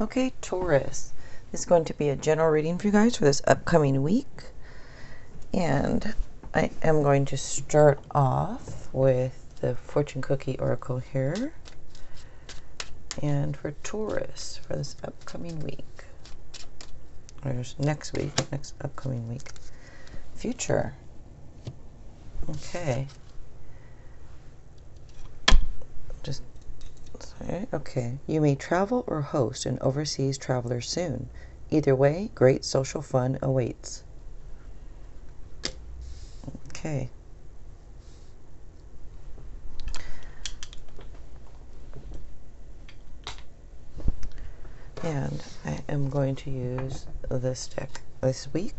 Okay, Taurus. This is going to be a general reading for you guys for this upcoming week. And I am going to start off with the Fortune Cookie Oracle here. And for Taurus for this upcoming week. There's next upcoming week. Future. Okay. Okay. You may travel or host an overseas traveler soon. Either way, great social fun awaits. Okay. And I am going to use this deck this week.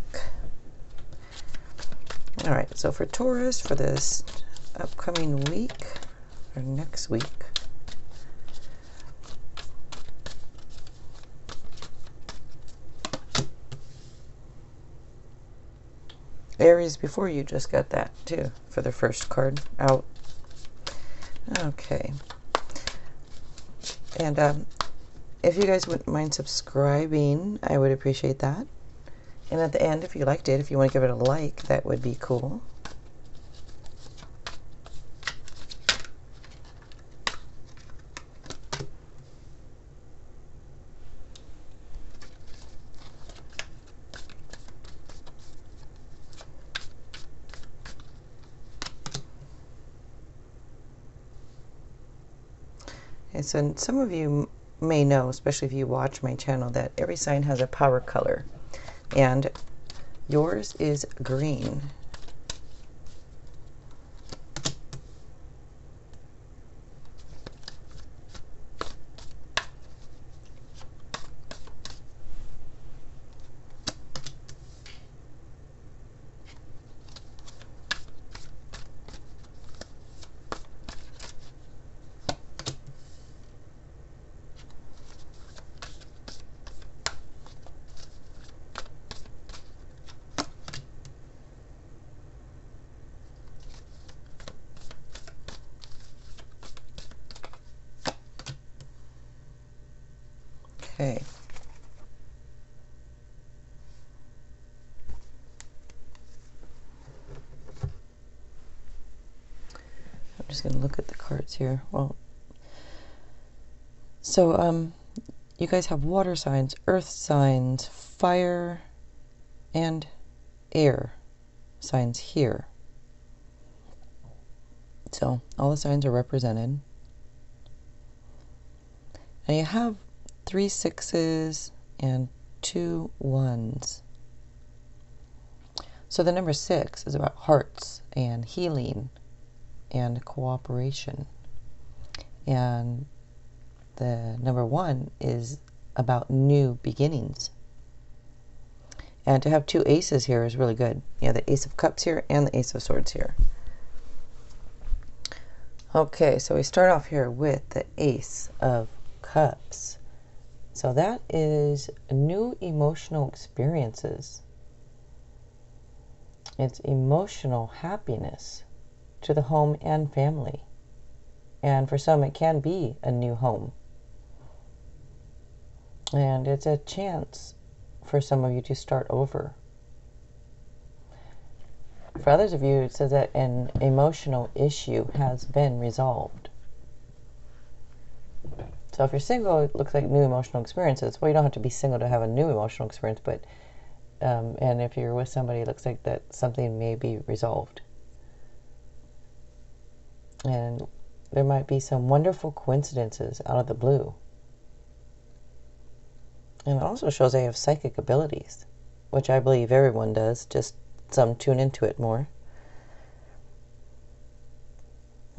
Alright, so for Taurus, for this upcoming week, or next week, Aries before you just got that too, for the first card out. Okay. And if you guys wouldn't mind subscribing, I would appreciate that. And at the end, if you liked it, if you want to give it a like, that would be cool. And so some of you may know, especially if you watch my channel, that every sign has a power color. And yours is green. Okay. I'm just going to look at the cards here. Well, so you guys have water signs, earth signs, fire, and air signs here. So all the signs are represented. And you have 3 6s and 2 1s. So the number 6 is about hearts and healing and cooperation. And the number 1 is about new beginnings. And to have 2 aces here is really good. You have the Ace of Cups here and the Ace of Swords here. Okay, so we start off here with the Ace of Cups. So that is new emotional experiences. It's emotional happiness to the home and family. And for some, it can be a new home. And it's a chance for some of you to start over. For others of you, it says that an emotional issue has been resolved. So if you're single, it looks like new emotional experiences. Well, you don't have to be single to have a new emotional experience, but and if you're with somebody, it looks like that something may be resolved. And there might be some wonderful coincidences out of the blue. And it also shows they have psychic abilities, which I believe everyone does, just some tune into it more.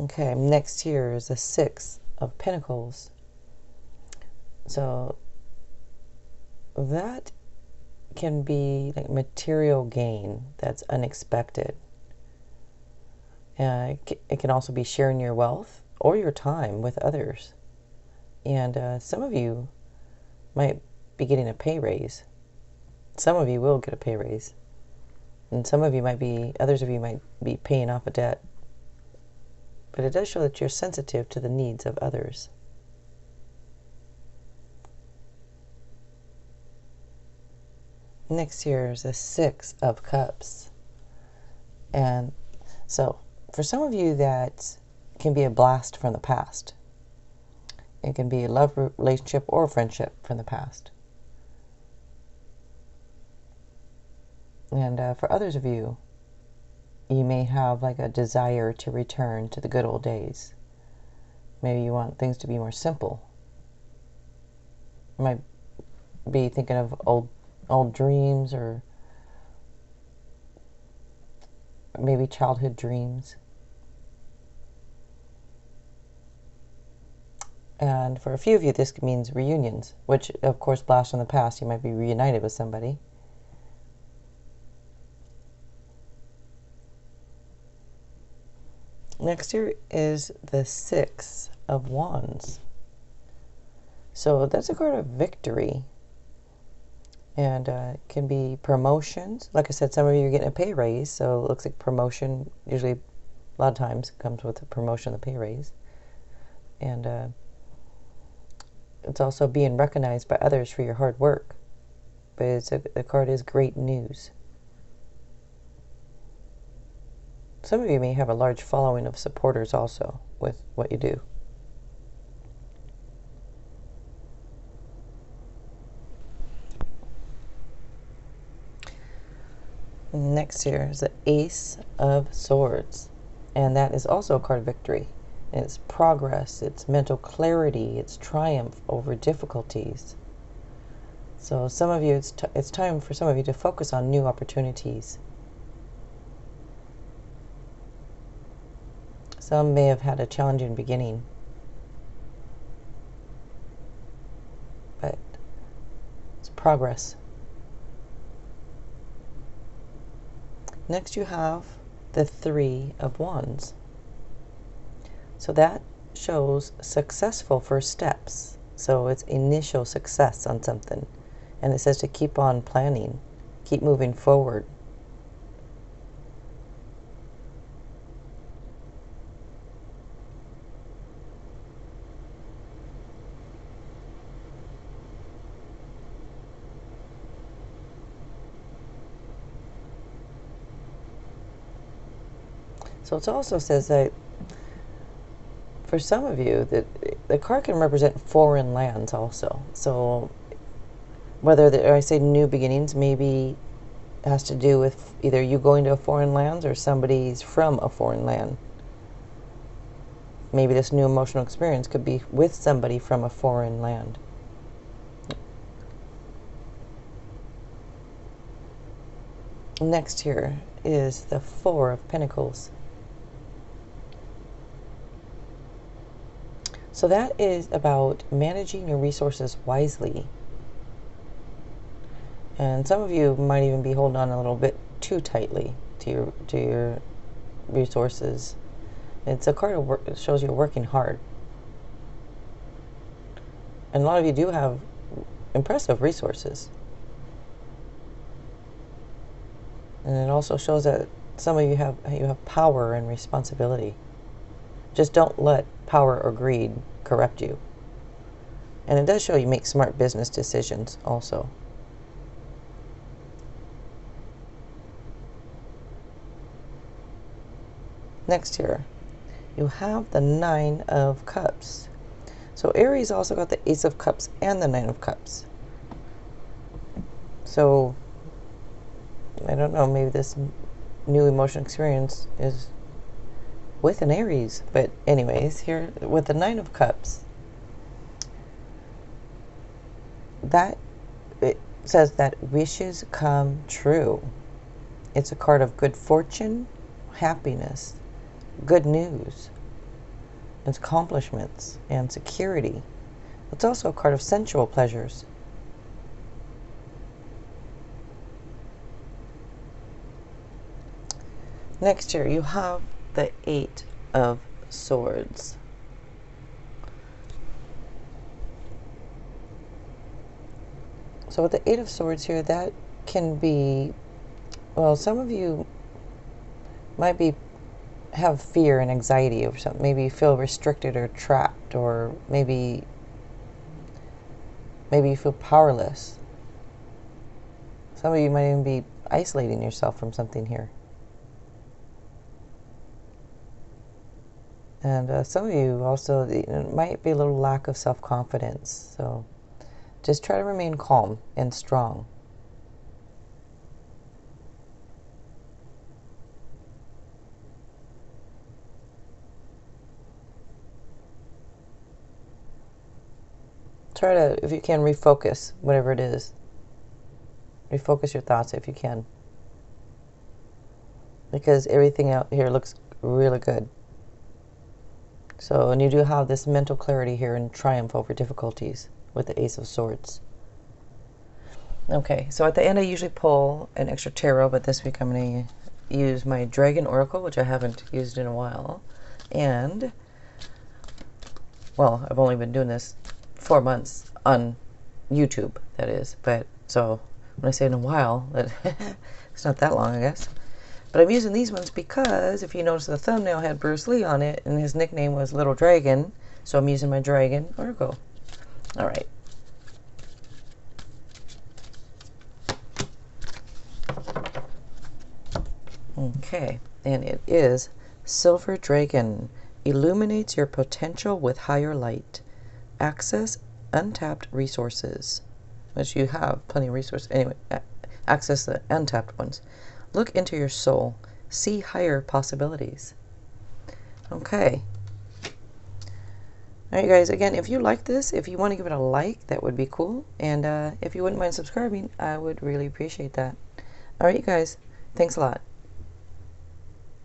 Okay, next here is the 6 of Pentacles. So that can be like material gain that's unexpected. It can also be sharing your wealth or your time with others. And some of you might be getting a pay raise. Some of you will get a pay raise. And others of you might be paying off a debt. But it does show that you're sensitive to the needs of others. Next here is the Six of Cups. And so for some of you, that can be a blast from the past. It can be a love relationship or friendship from the past. And for others of you, you may have like a desire to return to the good old days. Maybe you want things to be more simple. You might be thinking of old dreams, or maybe childhood dreams. And for a few of you, this means reunions, which of course blast from the past. You might be reunited with somebody. Next here is the Six of Wands. So that's a card of victory. And it can be promotions. Like I said, some of you are getting a pay raise, so it looks like promotion usually a lot of times comes with a promotion, the pay raise. And it's also being recognized by others for your hard work. But the card is great news. Some of you may have a large following of supporters also with what you do. Next here is the Ace of Swords. And that is also a card of victory. It's progress, it's mental clarity, it's triumph over difficulties. So some of you, it's time for some of you to focus on new opportunities. Some may have had a challenging beginning, but it's progress. Next you have the Three of Wands. So that shows successful first steps. So it's initial success on something. And it says to keep on planning, keep moving forward. So it also says that for some of you, that the card can represent foreign lands also. So whether I say new beginnings, maybe it has to do with either you going to a foreign land or somebody's from a foreign land. Maybe this new emotional experience could be with somebody from a foreign land. Next here is the Four of Pentacles. So that is about managing your resources wisely. And some of you might even be holding on a little bit too tightly to your resources. It's a card of work that shows you're working hard. And a lot of you do have impressive resources. And it also shows that some of you have power and responsibility. Just don't let power or greed corrupt you. And it does show you make smart business decisions also. Next here, you have the Nine of Cups. So Aries also got the Ace of Cups and the Nine of Cups. So I don't know, maybe this new emotional experience is with an Aries. But anyways, here with the Nine of Cups, that it says that wishes come true. It's a card of good fortune, happiness, good news, it's accomplishments and security. It's also a card of sensual pleasures. Next here you have the Eight of Swords. So with the Eight of Swords here, that can be, well, some of you might have fear and anxiety over something. Maybe you feel restricted or trapped, or maybe you feel powerless. Some of you might even be isolating yourself from something here. And some of you also, it might be a little lack of self-confidence. So just try to remain calm and strong. Try to, if you can, refocus whatever it is. Refocus your thoughts if you can. Because everything out here looks really good. So, and you do have this mental clarity here and triumph over difficulties with the Ace of Swords. Okay, so at the end I usually pull an extra tarot, but this week I'm going to use my Dragon Oracle, which I haven't used in a while. And, well, I've only been doing this 4 months on YouTube, that is. But, so, when I say in a while, it's not that long, I guess. But I'm using these ones because, if you notice, the thumbnail had Bruce Lee on it, and his nickname was Little Dragon, so I'm using my Dragon Oracle. All right. Okay, and it is Silver Dragon. Illuminates your potential with higher light. Access untapped resources, which you have plenty of resources. Anyway, access the untapped ones. Look into your soul. See higher possibilities. Okay. All right, guys. Again, if you like this, if you want to give it a like, that would be cool. And if you wouldn't mind subscribing, I would really appreciate that. All right, you guys. Thanks a lot.